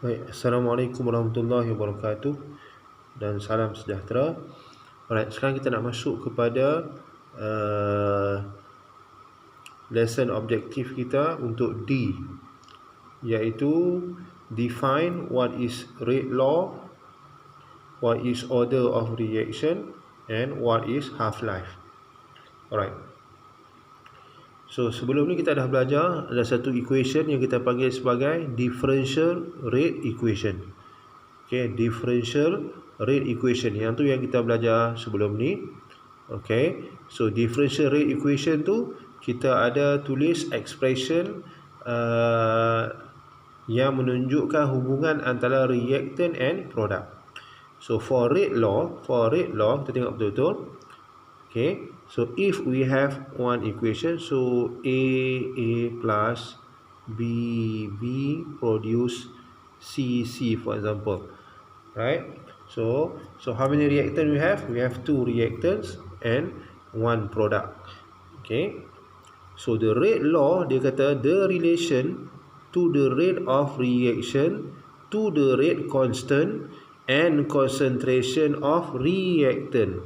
Baik, Assalamualaikum warahmatullahi wabarakatuh dan salam sejahtera. Alright, sekarang kita nak masuk kepada lesson objektif kita untuk D, iaitu define what is rate law, what is order of reaction, and what is half-life. Alright. So sebelum ni kita dah belajar ada satu equation yang kita panggil sebagai differential rate equation. Okay, differential rate equation. Yang tu yang kita belajar sebelum ni. Okay, so differential rate equation tu kita ada tulis expression yang menunjukkan hubungan antara reactant and product. So for rate law kita tengok betul-betul. Okay, so if we have one equation, so A plus B produce C for example, right? So how many reactants we have? We have 2 reactants and 1 product. Okay, so the rate law dia kata the relation to the rate of reaction to the rate constant and concentration of reactant,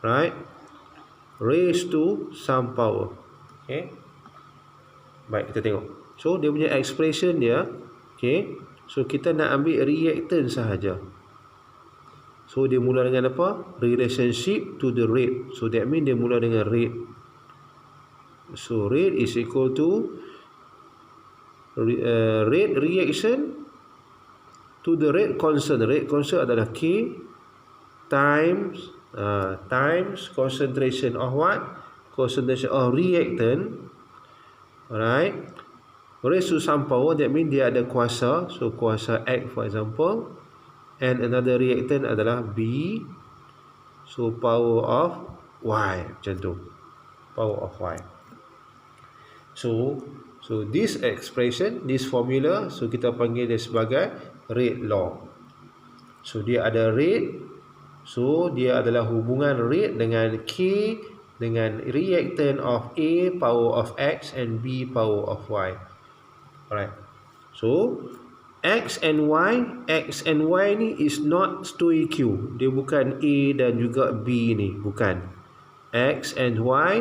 right, raised to some power. Okay, baik, kita tengok. So dia punya expression dia, okay, so kita nak ambil reactant sahaja. So dia mula dengan apa? Relationship to the rate. So that means dia mula dengan rate. So rate is equal to rate reaction to the rate constant. Rate constant adalah K times concentration of what? Concentration of reactant. Alright, raised to some power, that means dia ada kuasa. So kuasa X for example, and another reactant adalah B, so power of Y, macam tu, power of Y. So this expression, this formula, so kita panggil dia sebagai rate law. So dia ada rate, so dia adalah hubungan rate dengan K dengan reactant of A power of X and B power of Y. Alright, so X and Y ni is not stoichiometry. Dia bukan A dan juga B ni, bukan. X and Y,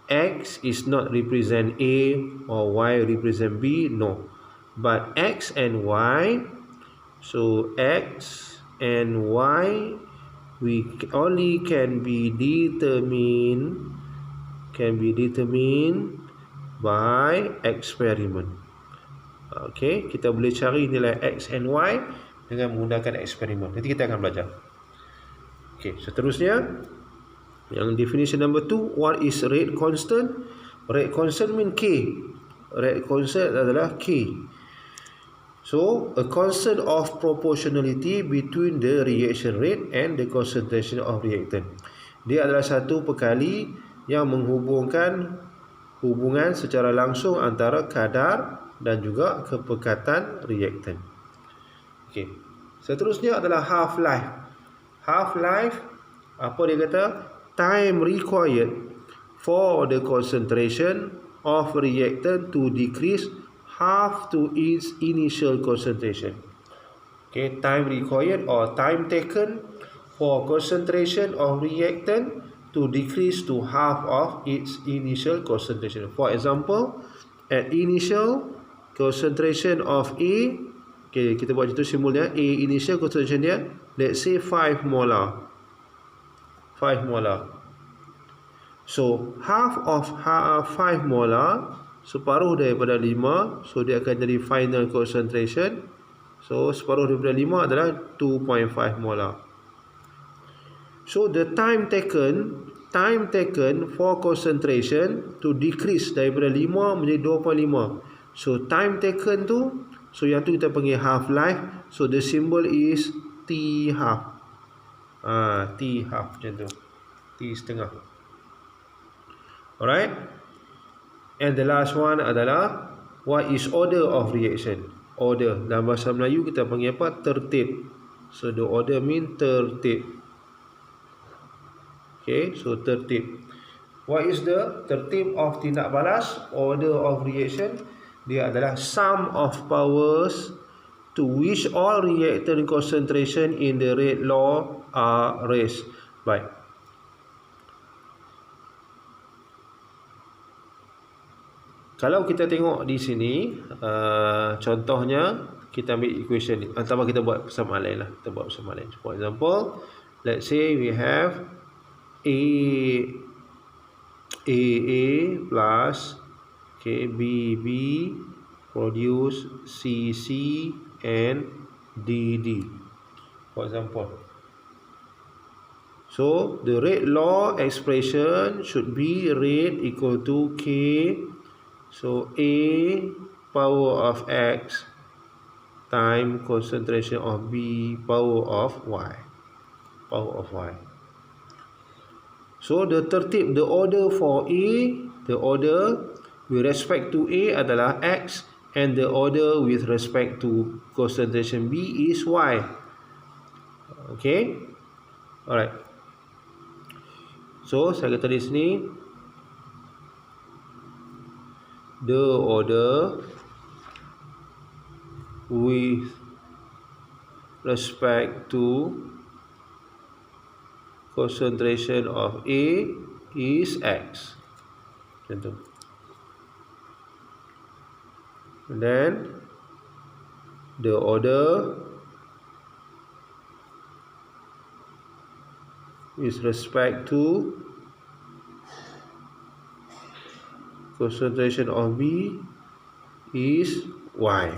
X is not represent A or Y represent B, no. But X and Y, so X and Y we only can be determined by experiment. Okay, kita boleh cari nilai X and Y dengan menggunakan eksperimen. Nanti kita akan belajar. Okay, seterusnya yang definition number 2, what is rate constant? Rate constant mean K. Rate constant adalah K. So a constant of proportionality between the reaction rate and the concentration of reactant. Dia adalah satu perkali yang menghubungkan hubungan secara langsung antara kadar dan juga kepekatan reaktan. Okey. Seterusnya adalah half-life. Half-life, apa dia kata? Time required for the concentration of reactant to decrease half to its initial concentration. Okay, time required or time taken for concentration of reactant to decrease to half of its initial concentration. For example, at initial concentration of A, okay, kita buat itu simbolnya. A initial concentration dia, let's say 5 molar. 5 molar. So half of 5 molar, separuh daripada 5, so dia akan jadi final concentration. So separuh daripada 5 adalah 2.5 molar. So the time taken for concentration to decrease daripada 5 menjadi 2.5. So time taken tu, so yang tu kita panggil half-life. So the symbol is T half. T half macam tu. T setengah. Alright. And the last one adalah what is order of reaction? Order. Dalam bahasa Melayu kita panggil apa? Tertib. So the order mean tertib. Okay, so tertib. What is the tertib of tindak balas? Order of reaction. Dia adalah sum of powers to which all reactant concentration in the rate law are raised. Baik. Kalau kita tengok di sini, contohnya kita ambil equation ni. Atau kita buat persamaan lain lah. Kita buat persamaan lain. For example, let's say we have AA plus B produce CC and DD. For example. So, the rate law expression should be rate equal to K. So, A power of X time concentration of B power of Y. Power of Y. So, the order for A, the order with respect to A adalah X, and the order with respect to concentration B is Y. Okay? Alright. So, saya kata di sini, the order with respect to concentration of A is X. Macam tu. And then the order with respect to concentration of B is Y.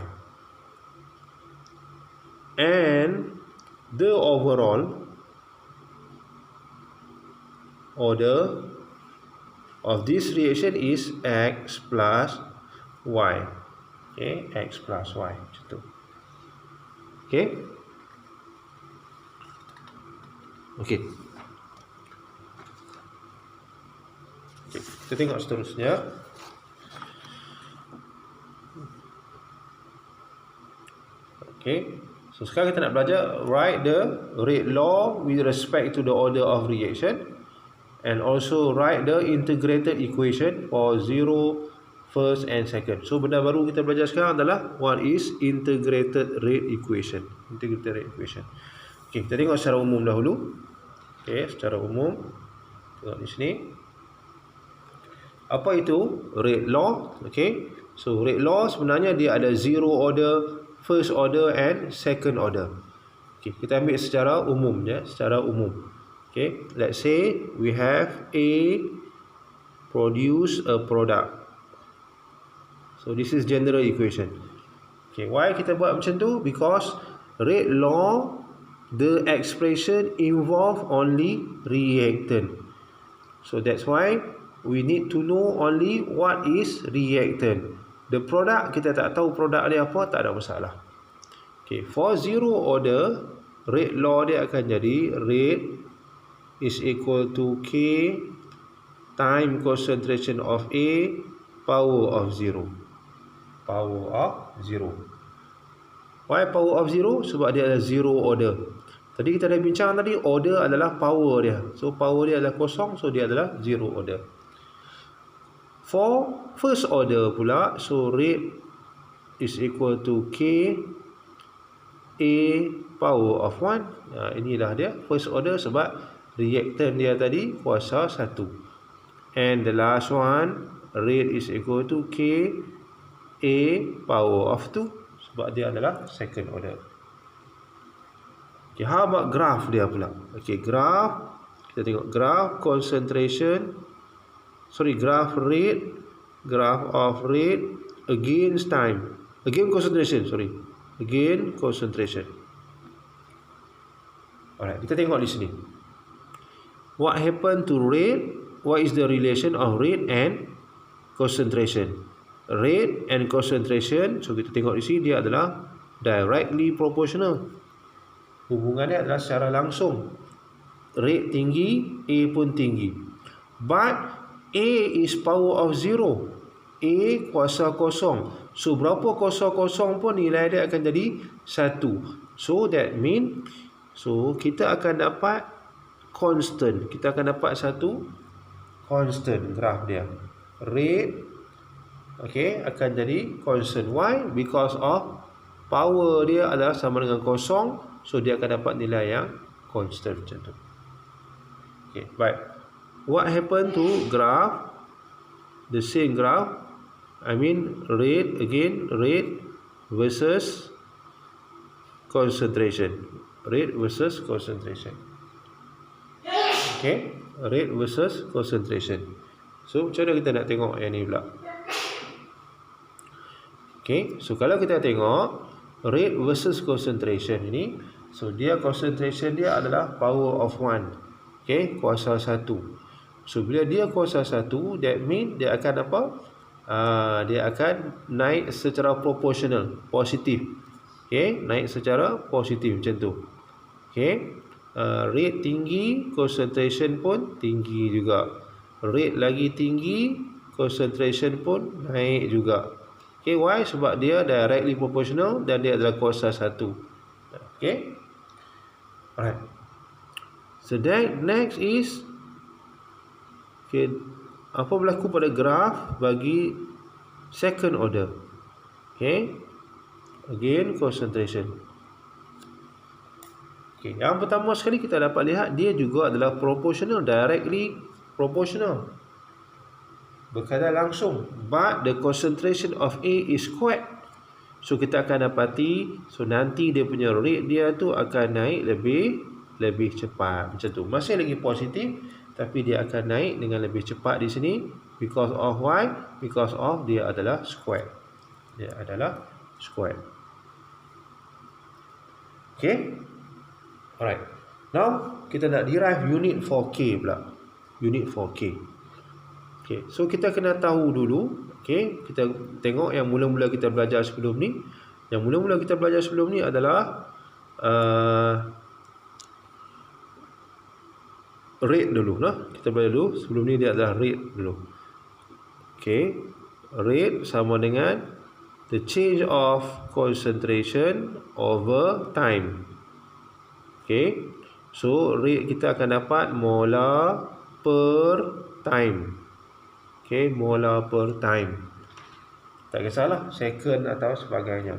And the overall order of this reaction is X plus Y. Okay, X plus Y. Macam tu. Okay. Okay. Okay, kita tengok seterusnya. Okay, so sekarang kita nak belajar write the rate law with respect to the order of reaction, and also write the integrated equation for zero, first and second. So benda baru kita belajar sekarang adalah what is integrated rate equation. Integrated rate equation. Okay, kita tengok secara umum dahulu. Okay, secara umum tengok di sini. Apa itu rate law? Okay, so rate law sebenarnya dia ada zero order, first order and second order. Okay, kita ambil secara umum ya, secara umum. Okay, let's say we have A produce a product. So this is general equation. Okay, why kita buat macam tu? Because rate law, the expression involve only reactant. So that's why we need to know only what is reactant. The product, kita tak tahu produk dia apa, tak ada masalah. Okay, for zero order, rate law dia akan jadi rate is equal to K time concentration of A power of 0. Power of 0. Why power of 0? Sebab dia ada zero order. Tadi kita dah bincang tadi, order adalah power dia. So power dia adalah kosong, so dia adalah zero order. For first order pula, so rate is equal to K A power of 1. Inilah dia first order sebab reactant dia tadi kuasa 1. And the last one, rate is equal to K A power of 2 sebab dia adalah second order. Okay, how about graph dia pula? Okay, graph, kita tengok graph concentration, graph rate, graph of rate against time, again concentration, again concentration. Alright, kita tengok di sini. What happened to rate? What is the relation of rate and concentration? Rate and concentration, so kita tengok di sini dia adalah directly proportional. Hubungannya adalah secara langsung. Rate tinggi, A pun tinggi. But A is power of 0. A kuasa kosong. So berapa kuasa kosong pun nilai dia akan jadi 1. So that mean, so kita akan dapat constant. Kita akan dapat satu constant graph dia. Rate, okay, akan jadi constant. Why? Because of power dia adalah sama dengan kosong, so dia akan dapat nilai yang constant macam tu. Okay, baik. What happened to graph? The same graph, I mean rate, again rate versus concentration. Rate versus concentration. Okay, rate versus concentration. So macam mana kita nak tengok yang ni pula? Okay, so kalau kita tengok rate versus concentration ini, so dia concentration dia adalah power of 1. Okay, kuasa 1. So bila dia kuasa 1, that mean dia akan apa? Dia akan naik secara proportional, positif. Okay, naik secara positif macam tu. Okay, rate tinggi, concentration pun tinggi juga. Rate lagi tinggi, concentration pun naik juga. Okay, why? Sebab dia directly proportional dan dia adalah kuasa 1. Okay, alright. So that next is, okay, apa berlaku pada graf bagi second order? Okay, again concentration. Okay, yang pertama sekali kita dapat lihat dia juga adalah proportional, directly proportional, berkadar langsung, but the concentration of A is squared. So kita akan dapati, so nanti dia punya rate dia tu akan naik lebih cepat macam tu. Masih lagi positif, tapi dia akan naik dengan lebih cepat di sini. Because of why? Because of dia adalah squared. Dia adalah squared. Okay, alright. Now kita nak derive unit for K pula. Unit for K. Okay, so kita kena tahu dulu. Okay, kita tengok yang mula-mula kita belajar sebelum ni. Yang mula-mula kita belajar sebelum ni adalah rate dulu lah. Kita belajar dulu. Sebelum ni dia adalah rate dulu. Okay, rate sama dengan the change of concentration over time. Okay, so rate kita akan dapat molar per time. Okay, molar per time. Tak kisahlah second atau sebagainya.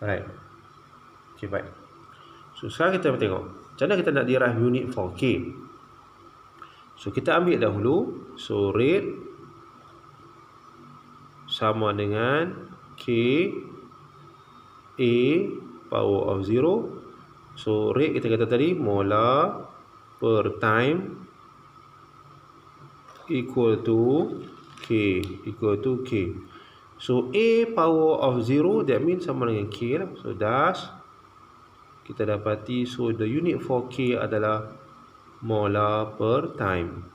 Alright. Okay, baik. So sekarang kita tengok macam mana kita nak derive unit for K. So kita ambil dahulu, so rate sama dengan K A power of 0. So rate kita kata tadi molar per time equal to K, equal to K. So A power of 0, that means sama dengan K lah. So thus kita dapati, so the unit for K adalah molar per time.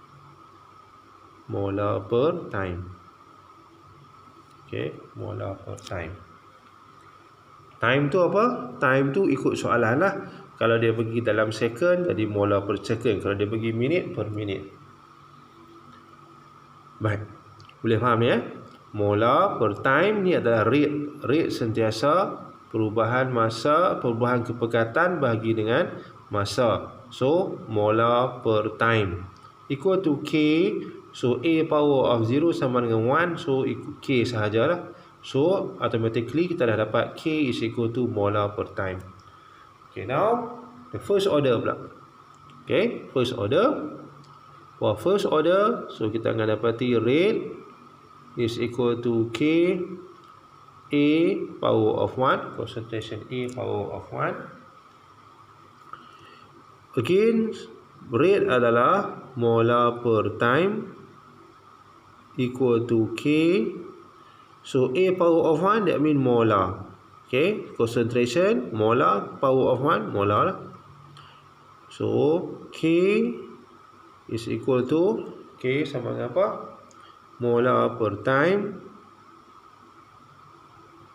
Molar per time. Okay, molar per time. Time tu apa? Time tu ikut soalan lah. Kalau dia pergi dalam second, jadi molar per second. Kalau dia pergi minit per minit. Baik, boleh faham ya? Molar per time ni adalah rate. Rate sentiasa perubahan masa, perubahan kepekatan bahagi dengan masa. So molar per time equal to K. So A power of 0 sama dengan 1. So K sahajalah. So automatically kita dah dapat K is equal to molar per time. Okay, now the first order pula. Okay, first order. For first order, so kita akan dapati rate is equal to K A power of 1, concentration A power of 1. Again, rate adalah molar per time equal to K. So A power of 1, that mean molar. Okay, concentration molar, power of 1 molar lah. So K is equal to K sama dengan apa? Molar per time.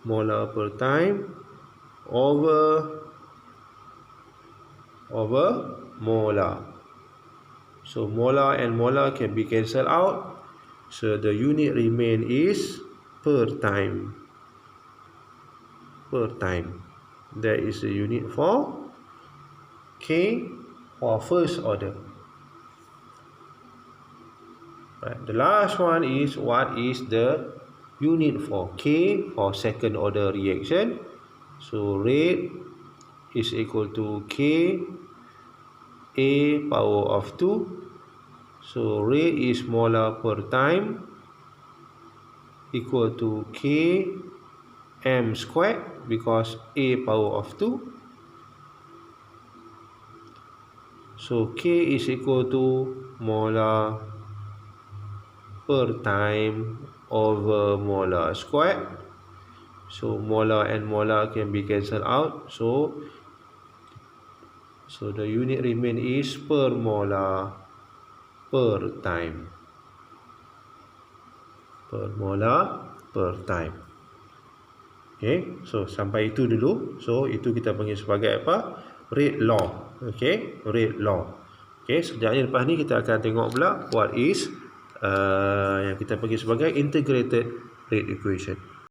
Molar per time over molar. So molar and molar can be cancelled out. So the unit remain is per time. Per time. That is the unit for K for first order. Right. The last one is what is the unit for K for second order reaction. So rate is equal to K A power of 2. So rate is molar per time equal to K M squared because A power of 2. So K is equal to molar per time over molar squared. So molar and molar can be cancelled out. So the unit remain is per molar per time. Per molar per time. Okay, so sampai itu dulu. So itu kita panggil sebagai apa? Rate law. Okay, rate law. Okay, sekejap lepas ni kita akan tengok pula what is yang kita panggil sebagai integrated rate equation.